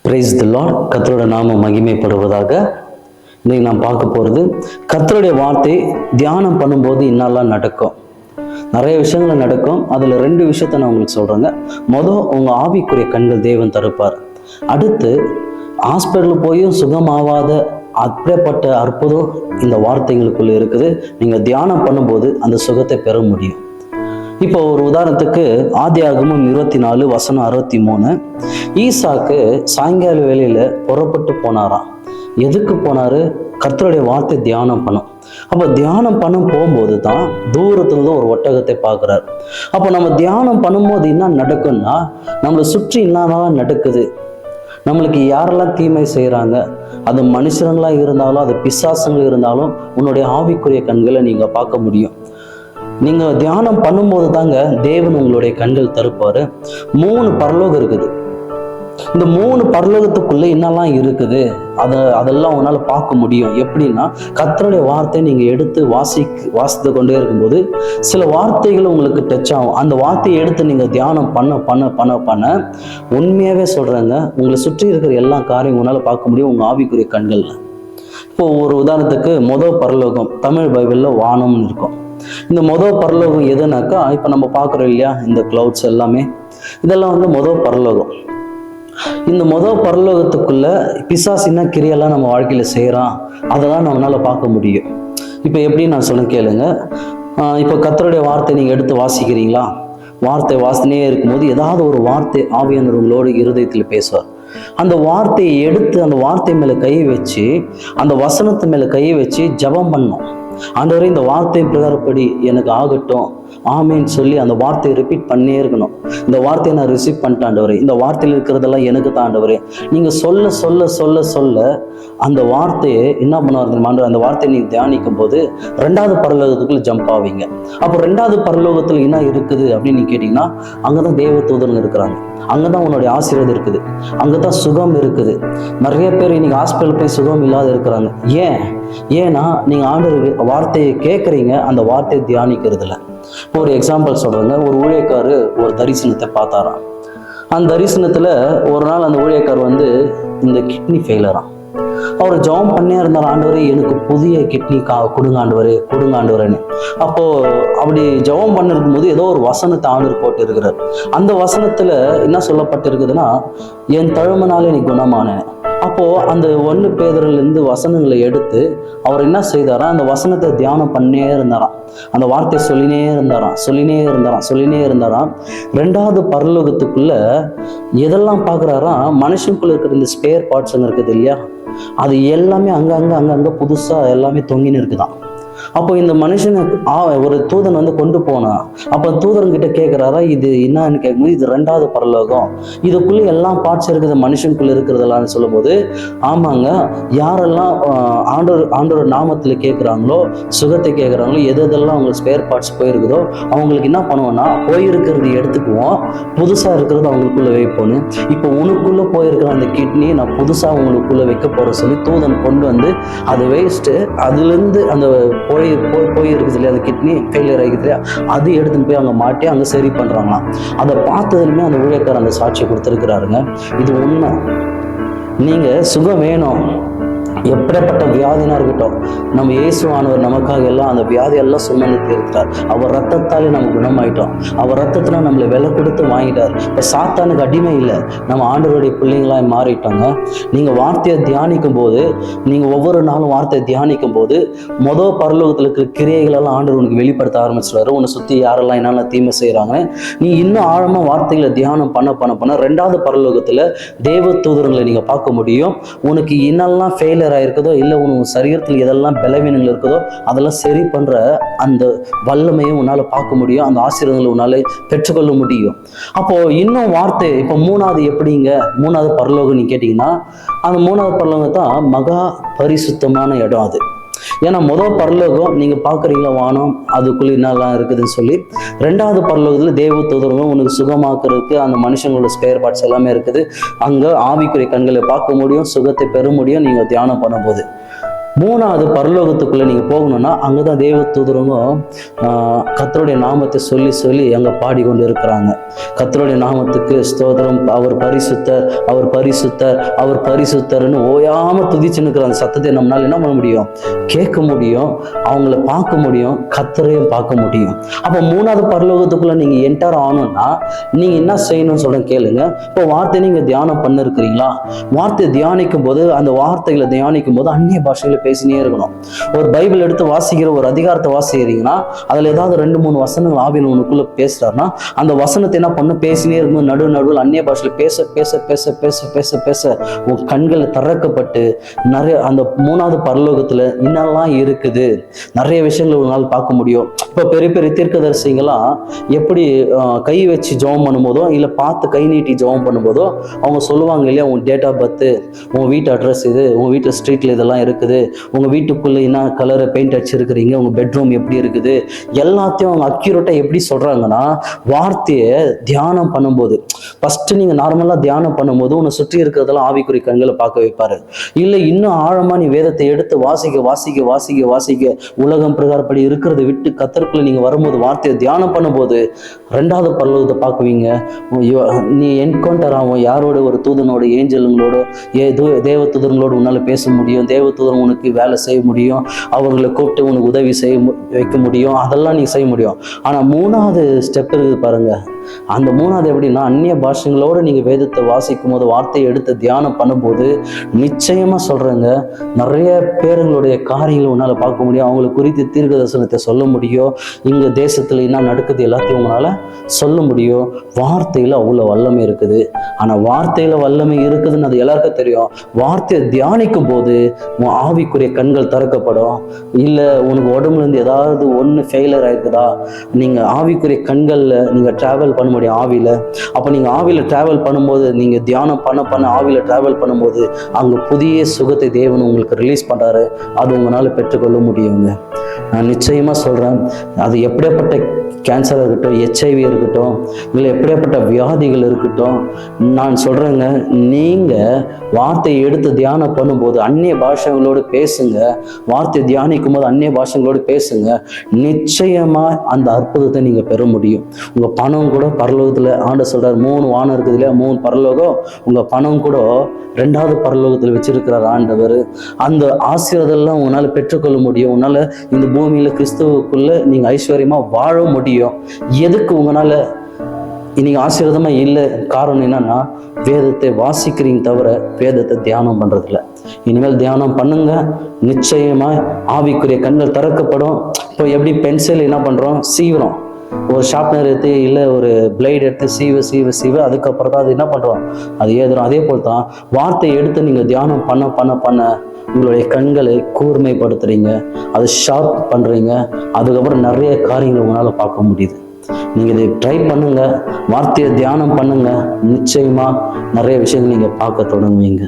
Praise the Lord. கர்த்தரோட நாம மகிமைப்படுவதாக. இன்னைக்கு நான் பார்க்க போகிறது, கர்த்தருடைய வார்த்தை தியானம் பண்ணும்போது இன்னெல்லாம் நடக்கும். நிறைய விஷயங்கள் நடக்கும். அதில் 2 விஷயத்த நான் உங்களுக்கு சொல்கிறேங்க. உங்கள் ஆவிக்குரிய கண்கள் தேவன் தருப்பார். அடுத்து ஹாஸ்பிட்டல் போயும் சுகமாவாத அப்படிப்பட்ட அற்புதம் இந்த வார்த்தைகளுக்குள்ள இருக்குது. நீங்கள் தியானம் பண்ணும்போது அந்த சுகத்தை பெற முடியும். இப்போ ஒரு உதாரணத்துக்கு ஆதியாகமம் 24:63, ஈசாக்கு சாயங்கால வேளையில புறப்பட்டு போனாராம். எதுக்கு போனாரு? கர்த்தருடைய வார்த்தை தியானம் பண்ணும். அப்போ தியானம் பண்ண போகும்போது தான் தூரத்துலேருந்து ஒரு ஒட்டகத்தை பார்க்குறாரு. அப்போ நம்ம தியானம் பண்ணும்போது என்ன நடக்கும்னா, நம்மளை சுற்றி என்னென்னலாம் நடக்குது, நம்மளுக்கு யாரெல்லாம் தீமை செய்கிறாங்க, அது மனுஷங்களாக இருந்தாலும் அது பிசாசுகள் இருந்தாலும் உன்னுடைய ஆவிக்குரிய கண்களை நீங்கள் பார்க்க முடியும். நீங்கள் தியானம் பண்ணும்போது தாங்க தேவன் உங்களுடைய கண்கள் தருப்பார். 3 பரலோகம் இருக்குது. இந்த 3 பரலோகத்துக்குள்ள என்னெல்லாம் இருக்குது அதெல்லாம் உன்னால் பார்க்க முடியும். எப்படின்னா, கர்த்தருடைய வார்த்தை நீங்கள் எடுத்து வாசித்து கொண்டே இருக்கும்போது சில வார்த்தைகள் உங்களுக்கு டச் ஆகும். அந்த வார்த்தையை எடுத்து நீங்கள் தியானம் பண்ண உண்மையாகவே சொல்கிறேங்க, உங்களை சுற்றி இருக்கிற எல்லா காரியம் உன்னால் பார்க்க முடியும் உங்கள் ஆவிக்குரிய கண்களில். இப்போ ஒரு உதாரணத்துக்கு பரலோகம் தமிழ் பைபிளில் வானம்னு இருக்கும். இந்த பரலோகம் எதுனாக்கா, இப்போ நம்ம பார்க்குறோம் இல்லையா, இந்த கிளவுட்ஸ் எல்லாமே, இதெல்லாம் பரலோகம். இந்த பரலோகத்துக்குள்ள பிசாசின்னா கிரியெல்லாம் நம்ம வாழ்க்கையில செய்யறான், அதெல்லாம் நம்மளால பார்க்க முடியும். இப்போ எப்படி நான் சொல்ல கேளுங்க. இப்போ கர்த்தருடைய வார்த்தை நீங்க எடுத்து வாசிக்கிறீங்களா? வார்த்தை வாசனையே இருக்கும்போது ஏதாவது ஒரு வார்த்தை ஆவியானவர் உங்களோட இருதயத்தில் பேசுவார். அந்த வார்த்தையை எடுத்து அந்த வார்த்தை மேல கை வச்சு, அந்த வசனத்து மேல கை வச்சு ஜெபம் பண்ணோம். ஆண்டவரே, இந்த வார்த்தை பிரகாரப்படி எனக்கு ஆகட்டும், ஆமேன்னு சொல்லி அந்த வார்த்தையை ரிப்பீட் பண்ணே இருக்கணும். இந்த வார்த்தையை நான் ரிசீவ் பண்ணிட்டேன் ஆண்டவரே, இந்த வார்த்தையில் இருக்கிறதெல்லாம் எனக்கு தான் ஆண்டவரே. நீங்க சொல்ல சொல்ல சொல்ல சொல்ல அந்த வார்த்தையை என்ன பண்ணுவார்? அந்த வார்த்தையை நீங்க தியானிக்கும் போது 2வது பரலோகத்துக்குள்ள ஜம்ப் ஆவீங்க. அப்போ 2வது பரலோகத்துல என்ன இருக்குது அப்படின்னு நீங்க கேட்டீங்கன்னா, அங்கதான் தேவ தூதர்கள் இருக்கிறாங்க, அங்கதான் உன்னுடைய ஆசீர்வாதம் இருக்குது, அங்கதான் சுகம் இருக்குது. நிறைய பேர் இன்னைக்கு ஹாஸ்பிட்டல் போய் சுகம் இல்லாத இருக்கிறாங்க. ஏன்னா நீங்க ஆண்டவர் வார்த்தையை கேட்குறீங்க, அந்த வார்த்தையை தியானிக்கிறது இல்லை. இப்போ ஒரு எக்ஸாம்பிள் சொல்றேங்க. ஒரு ஊழியக்காரு ஒரு தரிசனத்தை பார்த்தாராம். அந்த தரிசனத்துல ஒரு நாள் அந்த ஊழியக்கார் இந்த கிட்னி ஃபெயிலராம். அவர் ஜெபம் பண்ணே இருந்தார், ஆண்டவரே எனக்கு புதிய கிட்னி கொடுங்க ஆண்டவரேன்னு. அப்போ அப்படி ஜெபம் பண்ணிருக்கும் போது ஏதோ ஒரு வசனத்தை ஆண்டவர் போட்டு இருக்கிறார். அந்த வசனத்துல என்ன சொல்லப்பட்டு இருக்குதுன்னா, என் தழும்புனாலே நீ குணமானேன். அப்போ அந்த 1 பேதுருவிலிருந்து வசனங்களை எடுத்து அவர் என்ன செய்தாரா, அந்த வசனத்தை தியானம் பண்ணே இருந்தாராம். அந்த வார்த்தையை சொல்லினே இருந்தாராம். 2வது பரலோகத்துக்குள்ள எதெல்லாம் பார்க்குறாரா, மனுஷனுக்குள்ள இருக்கிற இந்த ஸ்பேர் பார்ட்ஸ் இருக்குது இல்லையா, அது எல்லாமே அங்கங்க புதுசா எல்லாமே தொங்கின்னு இருக்குதான். அப்போ இந்த மனுஷனை ஒரு தூதன் கொண்டு போனா. அப்போ தூதன் கிட்ட கேட்கிறாரா, இது என்னன்னு கேட்கும்போது, இது 2வது பரலோகம், இதுக்குள்ள எல்லாம் பார்ட்ஸ் இருக்குது மனுஷனுக்குள்ள இருக்கிறதெல்லாம் சொல்லும் போது, ஆமாங்க, யாரெல்லாம் ஆண்டவர் நாமத்துல கேட்குறாங்களோ, சுகத்தை கேட்குறாங்களோ, எதெல்லாம் அவங்களுக்கு ஸ்பேர் பார்ட்ஸ் போயிருக்குதோ அவங்களுக்கு என்ன பண்ணுவோம்னா, போயிருக்கிறது எடுத்துக்குவோம், புதுசா இருக்கிறது அவங்களுக்குள்ள வைப்போன்னு. இப்போ உனக்குள்ள போயிருக்கிற அந்த கிட்னி நான் புதுசா உங்களுக்குள்ள வைக்க போறேன் சொல்லி தூதன் கொண்டு அது வேஸ்ட்டு, அதுல இருந்து அந்த போயிருக்குது இல்லையா, அந்த கிட்னி ஃபெயிலியர் ஆகிக்குது இல்லையா, அது எடுத்துன்னு போய் அங்கே மாட்டி அங்கே சரி பண்ணுறாங்களாம். அதை பார்த்ததுமே அந்த ஊழியக்காரர் அந்த சாட்சி கொடுத்துருக்கிறாருங்க. இது உண்மை. நீங்கள் சுகம் வேணும், எப்படிப்பட்ட வியாதினா இருக்கட்டும், நம்ம இயேசுவானவர் நமக்காக எல்லாம் அந்த வியாதியெல்லாம் சுமந்து தீர்த்தார். அவர் ரத்தத்தாலே நம்ம குணமாயிட்டோம். அவர் ரத்தத்துல நம்மளை விலை கொடுத்து வாங்கிட்டார். இப்போ சாத்தானுக்கு அடிமை இல்லை, நம்ம ஆண்டவருடைய பிள்ளைங்களாக மாறிட்டோங்க. நீங்கள் வார்த்தையை தியானிக்கும் போது, நீங்கள் ஒவ்வொரு நாளும் வார்த்தையை தியானிக்கும் போது பரலோகத்தில் இருக்கிற கிரியைகளெல்லாம் ஆண்டவர் உனக்கு வெளிப்படுத்த ஆரம்பிச்சுடுவாரு. உன்னை சுற்றி யாரெல்லாம் என்னென்ன தீமை செய்கிறாங்க, நீ இன்னும் ஆழமாக வார்த்தைகளை தியானம் பண்ண 2வது பரலோகத்தில் தேவ தூதரங்களை நீங்கள் பார்க்க முடியும். உனக்கு என்னெல்லாம் ஃபெயிலியர் இருக்குதோ, இல்லை உன் சரீரத்தில் எதெல்லாம் பலவீனங்கள் இருக்குதோ அதெல்லாம் சரி பண்ற அந்த வல்லமையும் உன்னால பார்க்க முடியும். அந்த ஆசீர்வாதங்களை உன்னால பெற்றுக்கொள்ள முடியும். அப்போ இன்னும் வார்த்தை இப்போ 3வது எப்படிங்க? 3வது பரலோகம் நீ கேட்டீங்கன்னா, அந்த 3வது பரலோகம் தான் மகா பரிசுத்தமான இடம். அது ஏன்னா பரலோகம் நீங்க பாக்குறீங்களா, வானம் அதுக்குள்ள என்னெல்லாம் இருக்குதுன்னு சொல்லி. 2வது பரலோகத்துல தேவ தூதர்களும் உனக்கு சுகமாக்குறதுக்கு அந்த மனுஷங்களோட ஸ்பேர் பார்ட்ஸ் எல்லாமே இருக்குது. அங்க ஆவிக்குரிய கண்களை பார்க்க முடியும், சுகத்தை பெற முடியும் நீங்க தியானம் பண்ணும்போது. மூணாவது பரலோகத்துக்குள்ள நீங்க போகணும்னா அங்கதான் தேவ தூதரமும் கர்த்தருடைய நாமத்தை சொல்லி சொல்லி அங்க பாடிக்கொண்டு இருக்கிறாங்க. கர்த்தருடைய நாமத்துக்கு ஸ்தோத்திரம், அவர் பரிசுத்தர், அவர் பரிசுத்தர், அவர் பரிசுத்தர்னு ஓயாம துதிச்சு நிற்கிற அந்த சத்தத்தை நம்மளால என்ன பண்ண முடியும்? கேட்க முடியும், அவங்கள பார்க்க முடியும், கர்த்தரையும் பார்க்க முடியும். அப்ப மூணாவது பரலோகத்துக்குள்ள நீங்க என்டர் ஆகணும்னா நீங்க என்ன செய்யணும்னு சொல்றேன் கேளுங்க. இப்போ வார்த்தை நீங்க தியானம் பண்ண இருக்கிறீங்களா? வார்த்தை தியானிக்கும் போது அந்த வார்த்தைகளை தியானிக்கும் போது அந்நிய பாஷைகளை பேசினே இருக்கணும். ஒரு பைபிள் எடுத்து வாசிக்கிற ஒரு அதிகாரத்தை வாசிக்கிறீங்கன்னா அதுல ஏதாவது 2-3 வசனங்கள் ஆவியில் உனக்குள்ள பேசுறாருன்னா அந்த வசனத்தை என்ன பண்ண பேசினே இருக்கும். நடுவில் அந்நிய பாஷையில பேச பேச பேச பேச பேச பேச உன் கண்களை திறக்கப்பட்டு நிறைய அந்த மூணாவது பரலோகத்துல என்னெல்லாம் இருக்குது நிறைய விஷயங்கள் ஒரு நாள் பார்க்க முடியும். இப்போ பெரிய பெரிய தீர்க்கதரிசிங்கெல்லாம் எப்படி கை வச்சு ஜெபம் பண்ணும்போதோ இல்லை பார்த்து கை நீட்டி ஜெபம் பண்ணும்போதோ அவங்க சொல்லுவாங்க இல்லையா, உன் டேட் ஆஃப் பர்த்து, உன் வீட்டு அட்ரஸ் இது, உன் வீட்டு ஸ்ட்ரீட்ல இதெல்லாம் இருக்குது, உங்க வீட்டுக்குள்ள என்ன கலரை பெயிண்ட் அடிச்சிருக்கிறீங்க, உங்க பெட்ரூம் எப்படி இருக்குது, எல்லாத்தையும் அவங்க அக்யூரேட்டா எப்படி சொல்றாங்கன்னா வார்த்தையை தியானம் பண்ணும்போது ஃபர்ஸ்ட் நீங்க நார்மலா தியானம் பண்ணும்போது உன்னை சுற்றி இருக்கிறதெல்லாம் ஆவிக்குறி கண்களை பார்க்க வைப்பாரு. இல்லை இன்னும் ஆழமா நீ வேதத்தை எடுத்து வாசிக்க வாசிக்க வாசிக்க வாசிக்க உலகம் பிரகாரப்படி இருக்கிறத விட்டு கத்தருக்குள்ள நீங்க வரும்போது வார்த்தையை தியானம் பண்ணும்போது 2வது பரலோகத்தை பார்க்குவீங்க. நீ என்கவுண்டர் ஆகும் யாரோட, ஒரு தூதனோட, ஏஞ்சலுங்களோட, தேவ தூதர்களோடு உன்னால பேச முடியும், தேவ தூதன் உனக்கு வேலை செய்ய முடியும், அவர்களை கூப்பிட்டு உனக்கு உதவி செய்ய வைக்க முடியும், அதெல்லாம் நீ செய்ய முடியும். ஆனா 3வது ஸ்டெப் இருக்குது பாருங்க. அந்த 3வது எப்படின்னா அந்நிய பாஷைகளோடு நீங்க வேதத்தை வாசிக்கும் போது வார்த்தையை எடுத்து தியானம் பண்ணும்போது நிச்சயமா சொல்றேங்க நிறைய பேருங்களுடைய காரியங்களை உன்னால பார்க்க முடியும். அவங்களை குறித்து தீர்க்க தரிசனத்தை சொல்ல முடியும். இங்க தேசத்துல என்ன நடக்குது எல்லாத்தையும் உங்களால சொல்ல முடியும். வார்த்தையில அவ்வளவு வல்லமை இருக்குது. ஆனா வார்த்தையில வல்லமை இருக்குதுன்னு அது எல்லாருக்கும் தெரியும். வார்த்தையை தியானிக்கும் போது உன் ஆவிக்குரிய கண்கள் திறக்கப்படும். இல்ல உனக்கு உடம்புல இருந்து ஏதாவது ஒண்ணு ஃபெயிலர் ஆயிருக்குதா, நீங்க ஆவிக்குரிய கண்கள்ல நீங்க டிராவல் பண்ண முடியும் ஆவியில. அப்ப நீங்க ஆவியில டிராவல் பண்ணும்போது, நீங்க தியானம் பண்ண ஆவியில டிராவல் பண்ணும்போது அங்க புதிய சுகத்தை தேவன் உங்களுக்கு ரிலீஸ் பண்றாரு. அது உங்களால பெற்றுக்கொள்ள முடியுங்க. நான் நிச்சயமா சொல்றேன், அது எப்படியாப்பட்ட கேன்சர் இருக்கட்டும், HIV இருக்கட்டும், இல்லை எப்படியாப்பட்ட வியாதிகள் இருக்கட்டும், நான் சொல்றேங்க, நீங்க வார்த்தையை எடுத்து தியானம் பண்ணும்போது அந்நிய பாஷைகளோடு பேசுங்க. வார்த்தையை தியானிக்கும் போது அந்நிய பாஷைகளோடு பேசுங்க. நிச்சயமா அந்த அற்புதத்தை நீங்க பெற முடியும். உங்க பணம் கூட பரலோகத்துல ஆண்டவர் சொல்றாரு, 3 வானம் இருக்குது இல்லையா, 3 பரலோகம், உங்க பணம் கூட 2வது பரலோகத்தில் வச்சிருக்கிறார் ஆண்டவர். அந்த ஆசீர்வாதம் உங்களால பெற்றுக்கொள்ள முடியும். உன்னால இந்த பூமியில கிறிஸ்துவுக்குள்ள நீங்க ஐஸ்வர்யமா வாழ முடியும். எதுக்கு உங்களால இன்னைக்கு ஆசீர்வாதமா இல்லை? காரணம் என்னன்னா வேதத்தை வாசிக்கிறீங்க தவிர வேதத்தை தியானம் பண்றதில்ல. இனிமேல் தியானம் பண்ணுங்க. நிச்சயமா ஆவிக்குரிய கண்கள் திறக்கப்படும். இப்போ எப்படி பென்சில் என்ன பண்றோம், சீவுறோம், ஒரு ஷார்ப்னர் எடுத்து இல்லை ஒரு பிளேட் எடுத்து சீவ அதுக்கப்புறம் தான் அது என்ன பண்றோம், அது ஏதுறோம். அதே போல் தான் வார்த்தையை எடுத்து நீங்க தியானம் பண்ண உங்களுடைய கண்களை கூர்மைப்படுத்துறீங்க, அது ஷார்ப் பண்றீங்க. அதுக்கப்புறம் நிறைய காரியங்கள் உங்களால பார்க்க முடியுது. நீங்க இதை ட்ரை பண்ணுங்க, வார்த்தையை தியானம் பண்ணுங்க, நிச்சயமா நிறைய விஷயங்கள் நீங்க பார்க்க தொடங்குவீங்க.